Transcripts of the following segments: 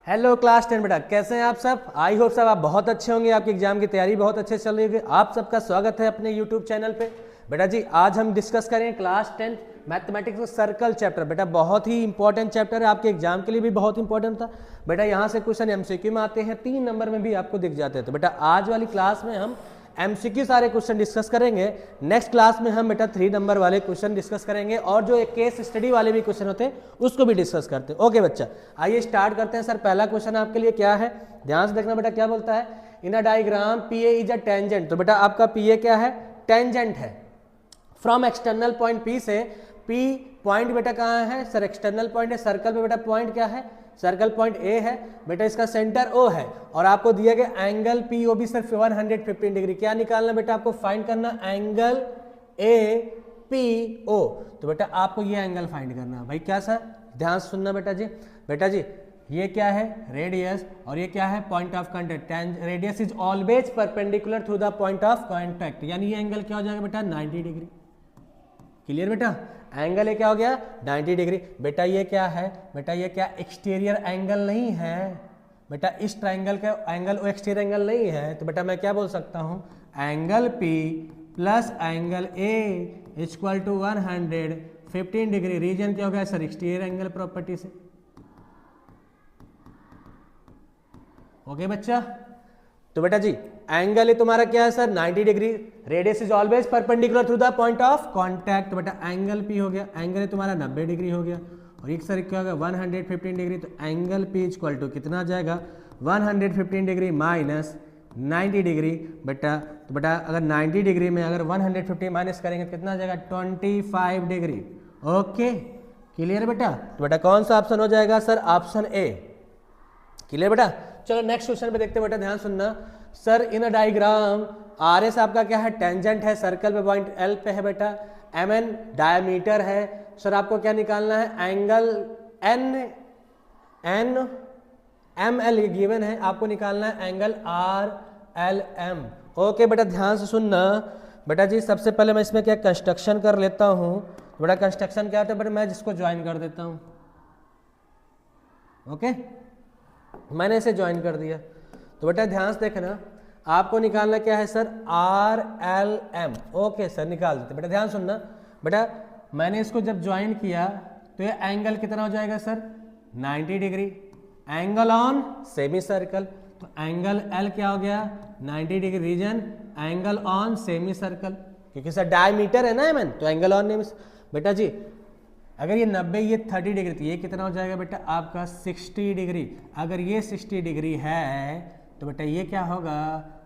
Hello class 10 बेटा, कैसे हैं आप सब। आई होप सब आप बहुत अच्छे होंगे, आपकी एग्जाम की तैयारी बहुत अच्छे से चल रही होगी। आप सबका स्वागत है अपने यूट्यूब चैनल पे। बेटा जी आज हम डिस्कस करेंगे क्लास 10 मैथमेटिक्स का सर्कल चैप्टर। बेटा बहुत ही इंपॉर्टेंट चैप्टर है, आपके एग्जाम के लिए भी बहुत इंपॉर्टेंट था। बेटा यहाँ से क्वेश्चन एमसीक्यू में आते हैं, 3 नंबर में भी आपको दिख जाते हैं। तो बेटा आज वाली क्लास में हम एमसीक्यू सारे क्वेश्चन डिस्कस करेंगे। नेक्स्ट क्लास में हम बेटा 3 नंबर वाले क्वेश्चन डिस्कस करेंगे और जो एक केस स्टडी वाले भी क्वेश्चन होते हैं उसको भी डिस्कस करते हैं। ओके बच्चा, आइए स्टार्ट करते हैं। सर पहला क्वेश्चन आपके लिए क्या है, ध्यान से देखना बेटा। क्या बोलता है, in a diagram P A is a tangent. तो बेटा आपका पी ए क्या है, टेंजेंट है। फ्रॉम एक्सटर्नल पॉइंट पी से, पी पॉइंट बेटा कहाँ है सर, एक्सटर्नल पॉइंट है। सर्कल में बेटा पॉइंट क्या है, सर्कल पॉइंट ए है बेटा, इसका सेंटर ओ है और आपको दिया गया एंगल पी ओ भी सिर्फ 115 डिग्री। क्या निकालना बेटा, आपको फाइंड करना एंगल ए पी ओ। तो बेटा आपको ये एंगल फाइंड करना है भाई। क्या सर, ध्यान सुनना बेटा जी। बेटा जी ये क्या है, रेडियस, और ये क्या है, point of contact. Radius is always perpendicular through the point of contact, यानी ये एंगल क्या हो जाएगा बेटा, 90 डिग्री। क्लियर बेटा, एंगल ये क्या हो गया, 90 डिग्री। बेटा ये क्या है, बेटा ये क्या एक्सटीरियर एंगल नहीं है बेटा, इस ट्राइंगल का एंगल वो एक्सटीरियर एंगल नहीं है। तो बेटा मैं क्या बोल सकता हूँ, angle P plus angle A equal to 115 degree. Reason क्या हो गया सर, एक्सटीरियर एंगल प्रॉपर्टी से। ओके बच्चा, तो बेटा जी एंगल है तुम्हारा क्या है sir, 90 degree. Radius is always perpendicular through the point of contact. तो बेटा एंगल P हो गया, एंगल है तुम्हारा 90 डिग्री हो गया, और एक सर क्या होगा 115 डिग्री। तो एंगल P इक्वल टू कितना आ जाएगा, 115 डिग्री माइनस 90 डिग्री बेटा। तो बेटा अगर 90 डिग्री में अगर 150 माइनस करेंगे तो कितना आ जाएगा, 25 डिग्री। ओके क्लियर बेटा। तो बेटा कौन सा ऑप्शन हो जाएगा सर, ऑप्शन ए। क्लियर बेटा, चलो नेक्स्ट क्वेश्चन पे देखते हैं बेटा, ध्यान सुनना। Sir in a diagram R S आपका क्या है, टेंजेंट है, सर्कल पे पॉइंट एल पे है बेटा, एम एन डायमीटर है। सर आपको क्या निकालना है, angle N N M L given है, आपको निकालना है angle R L M. Okay बेटा ध्यान से सुनना बेटा जी। सबसे पहले मैं इसमें क्या कंस्ट्रक्शन कर लेता हूँ। बेटा कंस्ट्रक्शन क्या होता है बेटा, मैं जिसको ज्वाइन कर देता हूँ। ओके मैंने इसे ज्वाइन कर दिया। तो बेटा ध्यान से देखना, आपको निकालना क्या है सर, R L M. Okay sir निकाल देते। बेटा ध्यान सुनना बेटा, मैंने इसको जब ज्वाइन किया तो ये एंगल कितना हो जाएगा sir, 90 degree. Angle on semicircle, तो एंगल एल क्या हो गया, 90 degree. Reason angle on semicircle, क्योंकि सर डायमीटर है ना एम एन, तो एंगल ऑन। बेटा जी अगर ये 90 ये 30 डिग्री, तो ये कितना हो जाएगा बेटा आपका 60 डिग्री। अगर ये 60 डिग्री है तो बेटा ये क्या होगा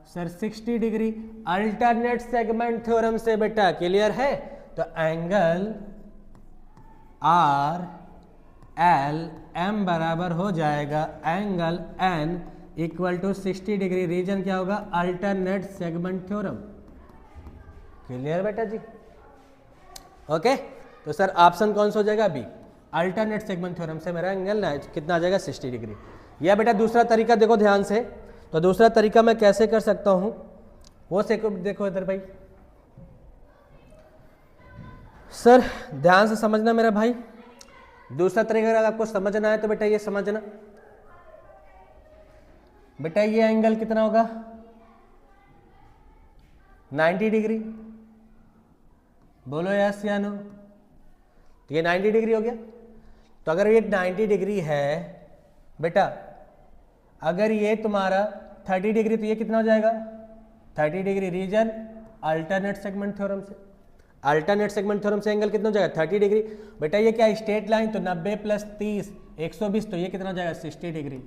sir, 60 degree. Alternate segment theorem से बेटा क्लियर है। तो एंगल आर एल एम बराबर हो जाएगा angle N equal to 60 degree. Reason क्या होगा, अल्टरनेट सेगमेंट थ्योरम। क्लियर बेटा जी। ओके तो सर ऑप्शन कौन सा हो जाएगा, बी। अल्टरनेट सेगमेंट थ्योरम से मेरा एंगल कितना आ जाएगा, 60 डिग्री। या बेटा दूसरा तरीका देखो ध्यान से, तो दूसरा तरीका मैं कैसे कर सकता हूं वो से देखो इधर भाई। सर ध्यान से समझना मेरा भाई, दूसरा तरीका अगर आपको समझना है तो बेटा ये समझना। बेटा ये एंगल कितना होगा, 90 डिग्री। बोलो यस या नो। तो ये 90 डिग्री हो गया। तो अगर ये 90 डिग्री है बेटा, अगर ये तुम्हारा 30 डिग्री, तो ये कितना हो जाएगा, 30 degree. Reason alternate segment theorem से। अल्टरनेट सेगमेंट थ्योरम से एंगल कितना हो जाएगा, 30 डिग्री। बेटा ये क्या स्ट्रेट लाइन, तो 90 प्लस 30 120, तो ये कितना हो जाएगा, 60 डिग्री।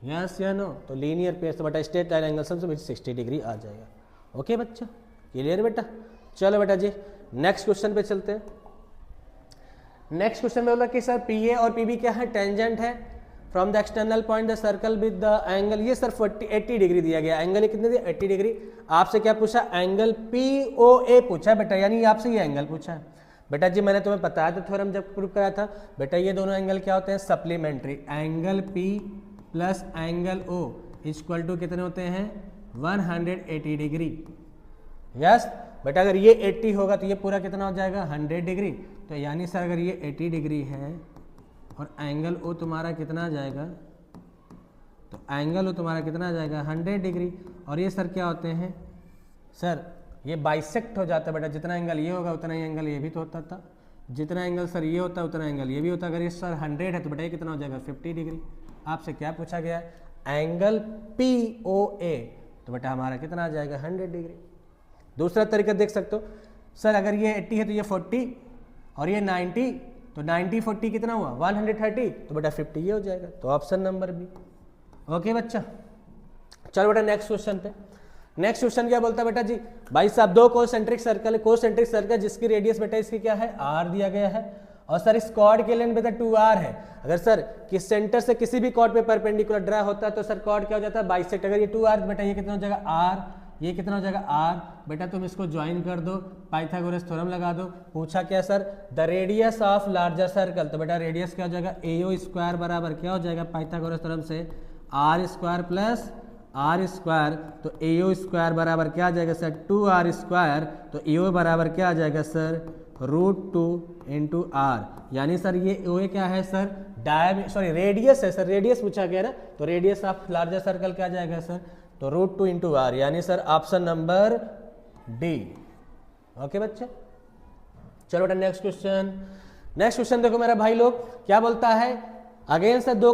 यस या नो। तो लीनियर पेज, तो बेटा स्ट्रेट लाइन एंगल से 60 डिग्री आ जाएगा। ओके बच्चा क्लियर बेटा। चलो बेटा जी नेक्स्ट क्वेश्चन पे चलते हैं। नेक्स्ट क्वेश्चन में बोला कि सर पी ए और पी बी क्या है, टेंजेंट है। From the external point the circle with the angle, ये सर 80 डिग्री दिया गया। एंगल ये कितने दिया, 80 डिग्री। आपसे क्या पूछा, एंगल पी ओ ए पूछा बेटा, यानी आपसे ये एंगल पूछा है। बेटा जी मैंने तुम्हें बताया था थ्योरम जब प्रूव कराया था बेटा, ये दोनों एंगल क्या होते हैं, supplementary. Angle P plus angle O equal to कितने होते हैं, 180 डिग्री। यस बेटा अगर ये 80 होगा तो ये पूरा कितना हो जाएगा, 100 डिग्री। तो यानी सर अगर ये 80 डिग्री है और एंगल ओ तुम्हारा कितना आ जाएगा, एंगल हो तुम्हारा कितना आ जाएगा 100 डिग्री। और ये सर क्या होते हैं सर, ये बाइसेक्ट हो जाता है बेटा, जितना एंगल ये होगा उतना ही एंगल ये भी तो होता था, जितना एंगल सर ये होता है उतना एंगल ये भी होता। अगर ये सर 100 है तो बेटा ये कितना हो जाएगा 50 डिग्री। आपसे क्या पूछा गया है एंगल POA, तो बेटा हमारा कितना आ जाएगा 100 डिग्री। दूसरा तरीका देख सकते हो सर, अगर ये 80 है तो ये 40 और ये 90, तो 90 40 कितना हुआ 130, तो बेटा 50 ये हो जाएगा। तो ऑप्शन नंबर बी। ओके बच्चा, चलो बेटा नेक्स्ट क्वेश्चन पे। नेक्स्ट क्वेश्चन क्या बोलता है बेटा जी, भाई साहब दो कोसेंट्रिक सर्कल है, कोसेंट्रिक सर्कल जिसकी रेडियस बेटा इसकी क्या है r दिया गया है, और सर इस कॉर्ड के लेंथ बेटा 2r है। अगर सर किस सेंटर से किसी भी कॉर्ड पे परपेंडिकुलर ड्रा होता है तो सर कॉर्ड क्या हो जाता है बाइसेक्ट। अगर ये 2r बेटा ये कितना हो जाएगा r, ये कितना हो जाएगा r, बेटा तुम इसको ज्वाइन कर दो, पाइथागोरस थ्योरम लगा दो। पूछा क्या sir the radius of larger circle, तो बेटा रेडियस क्या हो जाएगा AO स्क्वायर बराबर क्या हो जाएगा पाइथागोरस थ्योरम से r square plus r square, तो AO स्क्वायर बराबर क्या आ जाएगा सर 2r स्क्वायर, तो AO बराबर क्या आ जाएगा सर √2 इंटू r। यानी सर ये OA क्या है सर रेडियस है सर, रेडियस पूछा गया ना, तो रेडियस ऑफ लार्जर सर्कल क्या जाएगा सर, तो √2 इंटू r, यानी sir option number D. Okay बच्चे, चलो बेटा नेक्स्ट क्वेश्चन। नेक्स्ट क्वेश्चन देखो मेरा भाई लोग क्या बोलता है, अगेन सर दो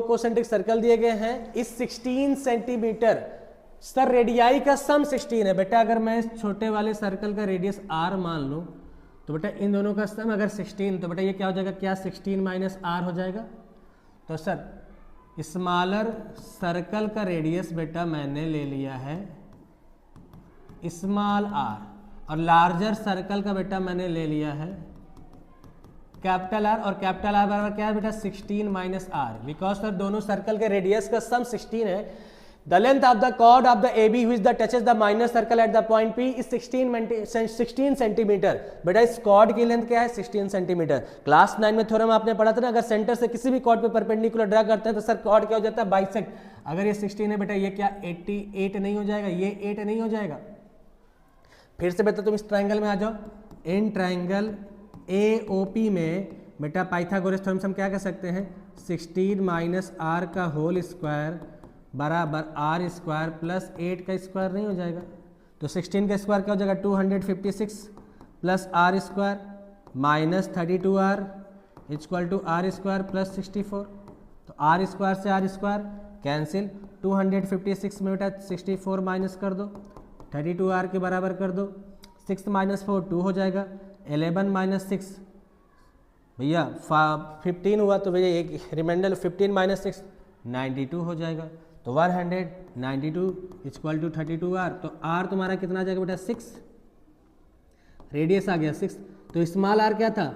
कोसेंट्रिक सर्कल दिए गए हैं, इस 16 सेंटीमीटर सर रेडियाई का सम 16 है। बेटा अगर मैं इस छोटे वाले सर्कल का रेडियस r मान लूं तो बेटा इन दोनों का सम अगर 16, तो बेटा ये क्या हो जाएगा, क्या 16 माइनस r हो जाएगा। तो सर स्मॉलर सर्कल का रेडियस बेटा मैंने ले लिया है स्मॉल r, और लार्जर सर्कल का बेटा मैंने ले लिया है कैपिटल R, और कैपिटल R बराबर क्या है बेटा 16 माइनस r, बिकॉज सर दोनों सर्कल के रेडियस का सम 16 है। The length of the chord of the AB which the touches the minor circle at the point P is 16 centimetre. बेटा इस कॉर्ड की लेंथ क्या है 16 सेंटीमीटर। क्लास 9 में थ्योरम आपने पढ़ा था ना, अगर सेंटर से किसी भी कॉर्ड पे परपेंडिकुलर ड्रा करते हैं तो सर कॉर्ड क्या हो जाता है बाइसेक्ट। अगर ये 16 है बेटा ये क्या 88 नहीं हो जाएगा, ये 8 नहीं हो जाएगा। फिर से बेटा तुम इस ट्राइंगल में आ जाओ, इन ट्राइंगल AOP में बेटा पाइथागोरस थ्योरम से हम क्या कर सकते हैं 16 माइनस r का होल स्क्वायर बराबर r स्क्वायर प्लस 8 का स्क्वायर नहीं हो जाएगा। तो 16 का स्क्वायर क्या हो जाएगा 256 plus r square minus 32r equal to r square plus 64। तो r स्क्वायर से r स्क्वायर कैंसिल, 256 में बेटा 64 माइनस कर दो, 32r के बराबर कर दो, 6 माइनस 4 2 हो जाएगा, 11 माइनस 6 भैया 15 हुआ, तो भैया एक रिमाइंडर 15 माइनस 6 92 हो जाएगा। तो 192 इक्वल टू 32r, तो r तुम्हारा कितना आ जाएगा बेटा 6, रेडियस आ गया 6। तो स्मॉल r क्या था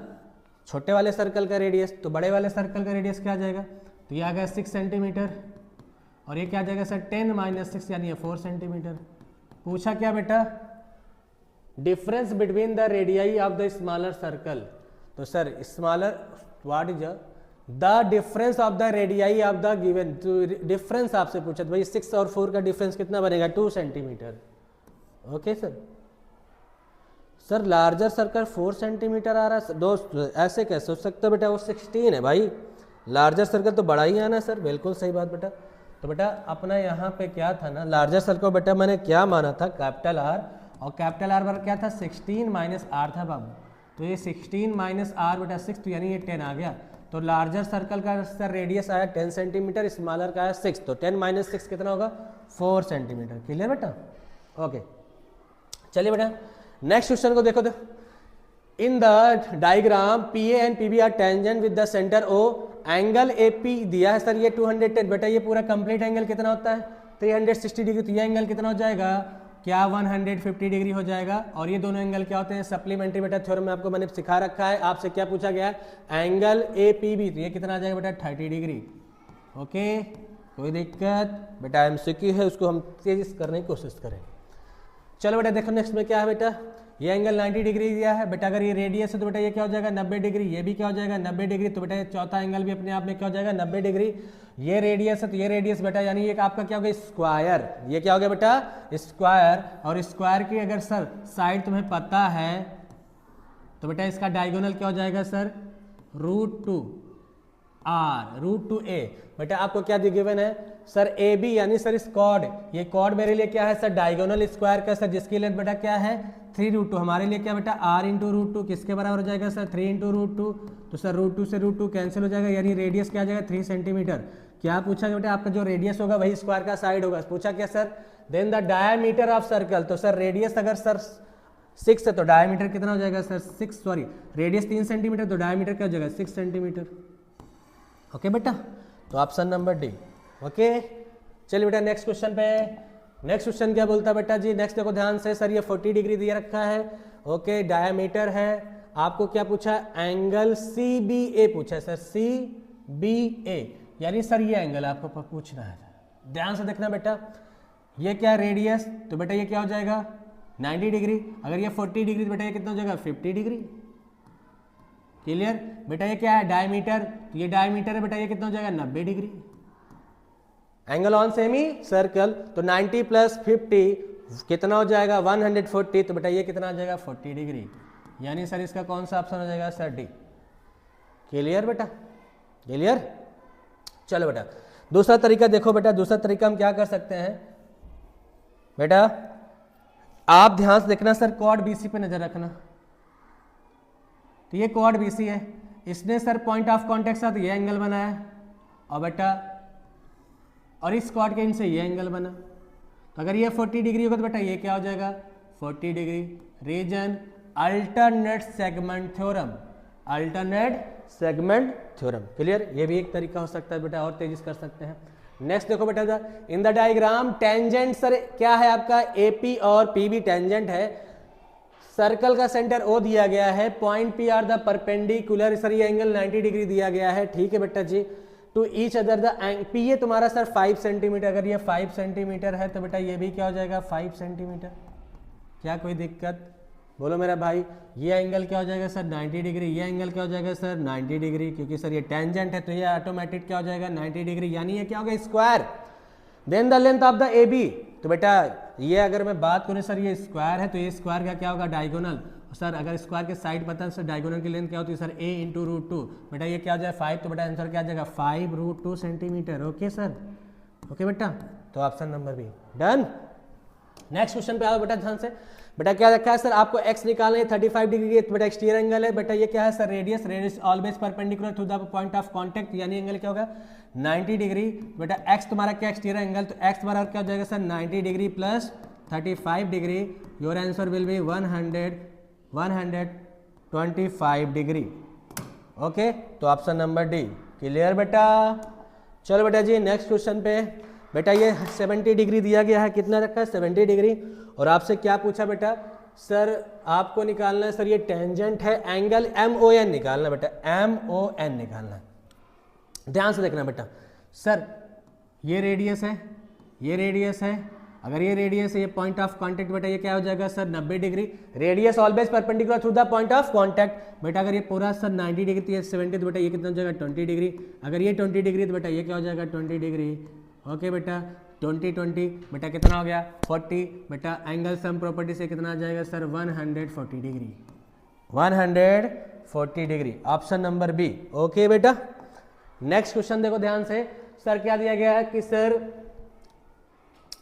छोटे वाले सर्कल का रेडियस, तो बड़े वाले सर्कल का रेडियस क्या आ जाएगा, तो ये आ गया 6 सेंटीमीटर, और ये क्या आ जाएगा सर 10 माइनस 6 यानी 4 सेंटीमीटर। पूछा क्या बेटा difference between the radii of the smaller circle, तो sir smaller what is the difference of the radii of the given, difference आपसे पूछा तो भाई 6 और 4 का डिफरेंस कितना बनेगा 2 centimetre. Okay sir, sir larger circle 4 centimetre आ रहा है दोस्त, ऐसे कैसे हो सकता है बेटा, वो 16 है भाई, लार्जर सर्कल तो बड़ा ही आना सर, बिल्कुल सही बात बेटा। तो बेटा अपना यहाँ पे क्या था ना, लार्जर सर्कल बेटा मैंने क्या माना था कैपिटल R, और कैपिटल R बराबर क्या था 16 माइनस r था बाबू। तो ये 16 माइनस r बेटा 6, तो यानी ये 10 आ गया। तो लार्जर सर्कल का सर रेडियस आया 10 सेंटीमीटर, स्मॉलर का आया 6, तो 10 माइनस 6 कितना होगा 4 सेंटीमीटर। क्लियर बेटा। ओके चलिए बेटा नेक्स्ट क्वेश्चन को देखो। In the diagram PA and PB are tangent with the centre O, angle AP दिया है सर ये 210। बेटा ये पूरा कंप्लीट एंगल कितना होता है 360 डिग्री, तो ये एंगल कितना हो जाएगा क्या 150 डिग्री हो जाएगा। और ये दोनों एंगल क्या होते हैं सप्लीमेंट्री, बेटा थ्योरम में आपको मैंने सिखा रखा है। आपसे क्या पूछा गया है एंगल APB, तो ये कितना आ जाएगा बेटा 30 डिग्री। ओके कोई दिक्कत बेटा, MCQ है उसको हम तेजी से करने की कोशिश करें। चलो बेटा देखो नेक्स्ट में क्या है बेटा, ये एंगल 90 डिग्री दिया है बेटा, अगर ये रेडियस है तो बेटा ये क्या हो जाएगा 90 डिग्री, ये भी क्या हो जाएगा 90 डिग्री, तो बेटा ये चौथा एंगल भी अपने आप में क्या हो जाएगा 90 डिग्री। ये रेडियस है तो ये रेडियस बेटा यानी ये आपका क्या हो गया स्क्वायर, ये क्या हो गया बेटा स्क्वायर। और स्क्वायर की अगर सर साइड तुम्हें पता है तो बेटा इसका डायगोनल क्या हो जाएगा सर √2। आर रूट टू ए। बेटा आपको क्या गिवन है सर, ए बी यानी सर इस कॉर्ड, ये कॉर्ड मेरे लिए क्या है सर, डायगोनल स्क्वायर का सर, जिसकी लेंथ बेटा क्या है 3√2। हमारे लिए क्या बेटा आर इंटू रूट टू किसके बराबर हो जाएगा सर, 3 इंटू रूट टू। तो सर रूट टू से रूट टू कैंसिल हो जाएगा, यानी रेडियस क्या आ जाएगा 3 सेंटीमीटर। क्या पूछा बेटा, आपका जो रेडियस होगा वही स्क्वायर का साइड होगा। पूछा क्या sir, then the diameter of circle. तो सर रेडियस अगर सर 6 है तो डायमीटर कितना हो जाएगा सर 6, सॉरी रेडियस 3 सेंटीमीटर तो डायमीटर क्या हो जाएगा 6 सेंटीमीटर। ओके बेटा, तो ऑप्शन नंबर डी। ओके चलिए बेटा नेक्स्ट क्वेश्चन पे। नेक्स्ट क्वेश्चन क्या बोलता है बेटा जी, नेक्स्ट देखो ध्यान से, सर ये 40 डिग्री दिया रखा है। ओके डायमीटर है, आपको क्या पूछा, एंगल सी बी ए पूछा है सर, सी बी ए यानी सर ये एंगल आपको पूछना है। ध्यान से देखना बेटा, ये क्या रेडियस, तो बेटा ये क्या हो जाएगा 90 डिग्री। अगर ये 40 डिग्री तो बेटा ये कितना हो जाएगा 50 डिग्री। क्लियर बेटा, ये क्या है डायमीटर, तो ये डायमीटर है बेटा, ये कितना हो जाएगा 90 degree. Angle on semicircle, तो 90 प्लस 50 कितना हो जाएगा 140, तो बेटा ये कितना आ जाएगा 40 डिग्री। यानी सर इसका कौन सा ऑप्शन हो जाएगा सर डी। क्लियर बेटा, क्लियर। चलो बेटा दूसरा तरीका देखो बेटा, दूसरा तरीका हम क्या कर सकते हैं बेटा, आप ध्यान से देखना सर, कॉर्ड बीसी पे नजर रखना। तो ये कॉर्ड बीसी है, इसने सर पॉइंट ऑफ कांटेक्ट साथ ये एंगल बनाया, और बेटा और इस कॉर्ड के इनसे ये एंगल बना। तो अगर ये 40 डिग्री होगा तो बेटा ये क्या हो जाएगा 40 degree. Reason alternate segment theorem, alternate segment theorem. Clear, ये भी एक तरीका हो सकता है बेटा, और तेजी से कर सकते हैं। नेक्स्ट देखो बेटा, in the diagram tangent sir क्या है आपका एपी और पीबी टेंजेंट है। सर्कल का सेंटर ओ दिया गया है, point P are the perpendicular, sir ये एंगल 90 डिग्री दिया गया है। ठीक है बेटा जी, to each other the P ये तुम्हारा सर 5 सेंटीमीटर, अगर ये 5 सेंटीमीटर है तो बेटा ये भी क्या हो जाएगा 5 सेंटीमीटर। क्या कोई दिक्कत, बोलो मेरा भाई। ये एंगल क्या हो जाएगा सर 90 डिग्री, ये एंगल क्या हो जाएगा सर 90 डिग्री, क्योंकि सर ये टेंजेंट है तो ये ऑटोमेटिक क्या हो जाएगा 90 डिग्री, यानी ये क्या होगा square. Then the length of the A B, तो बेटा ये अगर मैं बात करूँ सर ये स्क्वायर है तो ये स्क्वायर का क्या होगा डायगोनल। सर अगर स्क्वायर के साइड पता है सर डायगोनल की लेंथ क्या होती है sir a into root two. बेटा ये क्या हो जाए 5, तो बेटा आंसर क्या आ जाएगा 5√2 सेंटीमीटर। ओके सर, ओके बेटा, तो option number be done. Next question पे आओ बेटा ध्यान से। बेटा क्या रखा है सर, आपको x निकालना है 35 डिग्री, बेटा एक्सटीरियर एंगल है। बेटा ये क्या है sir radius, radius always perpendicular to the point of contact, यानी एंगल क्या होगा 90 डिग्री। बेटा x तुम्हारा क्या एक्सटीरियर एंगल, तो x बराबर क्या हो जाएगा sir 90 degree plus 35 degree. Your answer will be 125 degree. Okay, तो ऑप्शन नंबर डी क्लियर बेटा। चलो बेटा जी नेक्स्ट क्वेश्चन पे। बेटा ये 70 डिग्री दिया गया है, कितना रखा है 70 डिग्री, और आपसे क्या पूछा बेटा, सर आपको निकालना है सर ये टेंजेंट है, एंगल MON निकालना बेटा, MON निकालना। ध्यान से देखना बेटा, सर ये रेडियस है, ये रेडियस है, अगर ये रेडियस है, ये पॉइंट ऑफ कांटेक्ट बेटा ये क्या हो जाएगा sir 90 degree. Radius always perpendicular to the point of contact. बेटा अगर ये पूरा सर 90 डिग्री तो ये 70, तो बेटा ये कितना हो जाएगा 20 डिग्री। अगर ये 20 डिग्री तो बेटा ये क्या हो जाएगा 20 डिग्री। ओके बेटा 20 बेटा कितना हो गया 40। बेटा एंगल सम प्रॉपर्टी से कितना आ जाएगा sir 140 degree, 140 degree, option number B. Okay बेटा नेक्स्ट क्वेश्चन देखो ध्यान से। सर क्या दिया गया है कि सर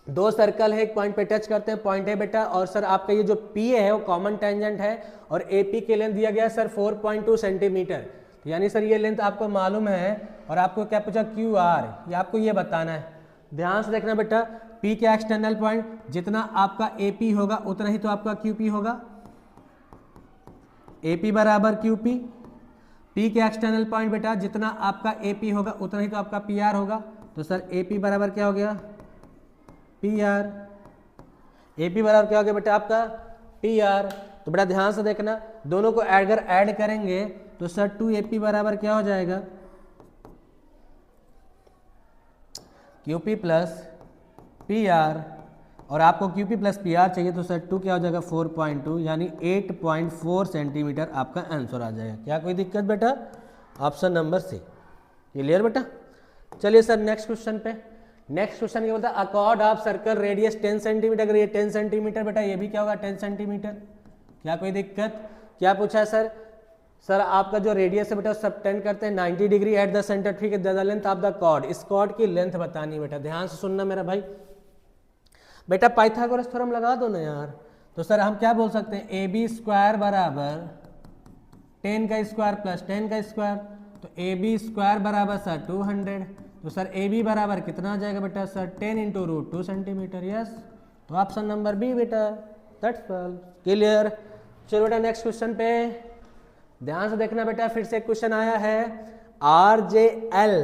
दो सर्कल है, एक पॉइंट पे टच करते हैं, पॉइंट है बेटा, और सर आपका ये जो पी है वो कॉमन टेंजेंट है, और एपी के लेंथ दिया गया है सर 4.2 सेंटीमीटर, यानी सर ये लेंथ आपको मालूम है, और आपको क्या पूछा क्यू आर, ये आपको ये बताना है। ध्यान से देखना बेटा, पी के एक्सटर्नल पॉइंट जितना आपका एपी होगा उतना ही तो आपका क्यूपी होगा, एपी बराबर क्यूपी। पी के एक्सटर्नल पॉइंट बेटा जितना आपका एपी होगा उतना ही तो आपका पी आर होगा। तो सर एपी बराबर क्या हो गया पी आर, एपी बराबर क्या हो गया बेटा आपका पी आर। तो बेटा ध्यान से देखना, दोनों को अगर ऐड करेंगे तो सर 2AP बराबर क्या हो जाएगा QP प्लस पी आर, और आपको QP प्लस पी आर चाहिए तो सर 2 क्या हो जाएगा 4.2, यानी 8.4 सेंटीमीटर आपका आंसर आ जाएगा। क्या कोई दिक्कत बेटा, ऑप्शन नंबर सी क्लियर बेटा। चलिए सर नेक्स्ट क्वेश्चन पे। नेक्स्ट क्वेश्चन क्या बोलता है, accord of circle radius 10 centimetre, अगर ये 10 सेंटीमीटर बेटा ये भी क्या होगा 10 सेंटीमीटर। क्या कोई दिक्कत, क्या पूछा है सर, सर आपका जो रेडियस है बेटा सबटेंड करते हैं 90 डिग्री एट द सेंटर, ठीक है, the length of the chord, इस कॉर्ड की लेंथ बतानी है बेटा, ध्यान से सुनना मेरा भाई। बेटा पाइथागोरस थ्योरम लगा दो ना यार। तो सर हम क्या बोल सकते हैं, ए बी स्क्वायर बराबर 10 का स्क्वायर प्लस 10 का स्क्वायर, तो ए बी स्क्वायर बराबर सर 200, तो सर ए बी बराबर कितना आ जाएगा बेटा sir 10 into root 2 centimetre, yes. तो ऑप्शन नंबर बी बेटा, दैट्स ऑल, क्लियर। चलो बेटा नेक्स्ट क्वेश्चन पे ध्यान से देखना बेटा, फिर से क्वेश्चन आया है आर जे एल,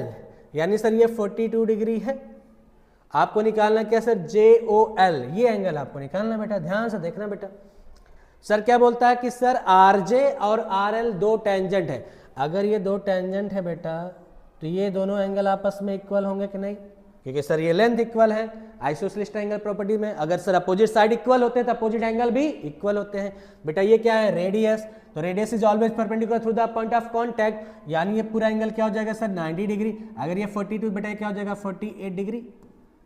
यानी सर ये 42 डिग्री है, आपको निकालना क्या सर जे ओ एल, ये एंगल आपको निकालना बेटा, ध्यान से देखना बेटा। सर क्या बोलता है कि सर आर जे और आर एल दो टेंजेंट है, अगर ये दो टेंजेंट है बेटा तो ये दोनों एंगल आपस में इक्वल होंगे कि नहीं, क्योंकि सर ये लेंथ इक्वल है आइसोसेलेस ट्रायंगल प्रॉपर्टी में, अगर सर अपोजिट साइड इक्वल होते हैं तो अपोजिट एंगल भी इक्वल होते हैं। बेटा ये क्या है रेडियस, तो radius is always perpendicular through the point of contact, यानी ये पूरा एंगल क्या हो जाएगा सर 90 डिग्री, अगर ये 42 बेटा क्या हो जाएगा 48 डिग्री,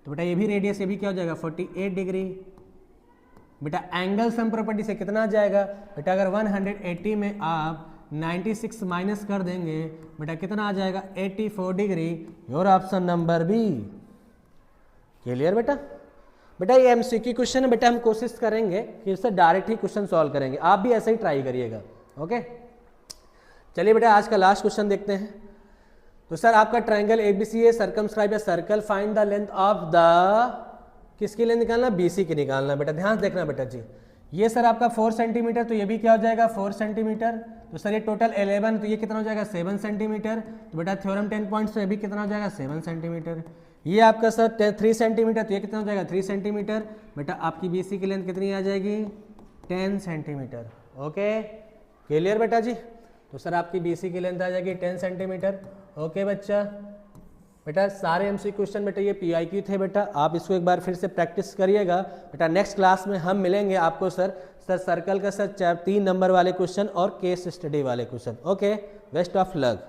तो बेटा ये भी रेडियस ये भी क्या हो जाएगा 48 डिग्री। बेटा एंगल सम प्रॉपर्टी से कितना आ जाएगा बेटा, अगर 180 में आप 96 माइनस कर देंगे बेटा कितना आ जाएगा 84 degree, your option number B, clear बेटा। बेटा ये एमसीक्यू क्वेश्चन है बेटा, हम कोशिश करेंगे कि इससे डायरेक्ट ही क्वेश्चन सॉल्व करेंगे, आप भी ऐसे ही ट्राई करिएगा, ओके। चलिए बेटा आज का लास्ट क्वेश्चन देखते हैं। तो सर आपका ट्रायंगल एबीसी है, सर्कमस्क्राइब या circle, find the length of the, किसकी लेंथ निकालना, बीसी की निकालना बेटा, ध्यान देखना बेटा जी। ये सर आपका 4 सेंटीमीटर, तो ये भी क्या हो जाएगा 4 सेंटीमीटर, तो सर ये टोटल 11, तो ये कितना हो जाएगा 7 सेंटीमीटर, तो बेटा थ्योरम 10 पॉइंट से भी कितना हो जाएगा 7 सेंटीमीटर। ये आपका सर 3 सेंटीमीटर, तो ये कितना हो जाएगा 3 सेंटीमीटर, बेटा आपकी बीसी की लेंथ कितनी आ जाएगी 10 सेंटीमीटर, ओके क्लियर बेटा जी। तो सर आपकी बीसी की लेंथ आ जाएगी 10 सेंटीमीटर, ओके बच्चा। बेटा सारे एमसीक्यू क्वेश्चन बेटा ये पीआईक्यू थे बेटा, आप इसको एक बार फिर से प्रैक्टिस करिएगा बेटा। नेक्स्ट क्लास में हम मिलेंगे आपको सर सर्कल का सर 3 नंबर वाले क्वेश्चन और केस स्टडी वाले question, okay, best of luck.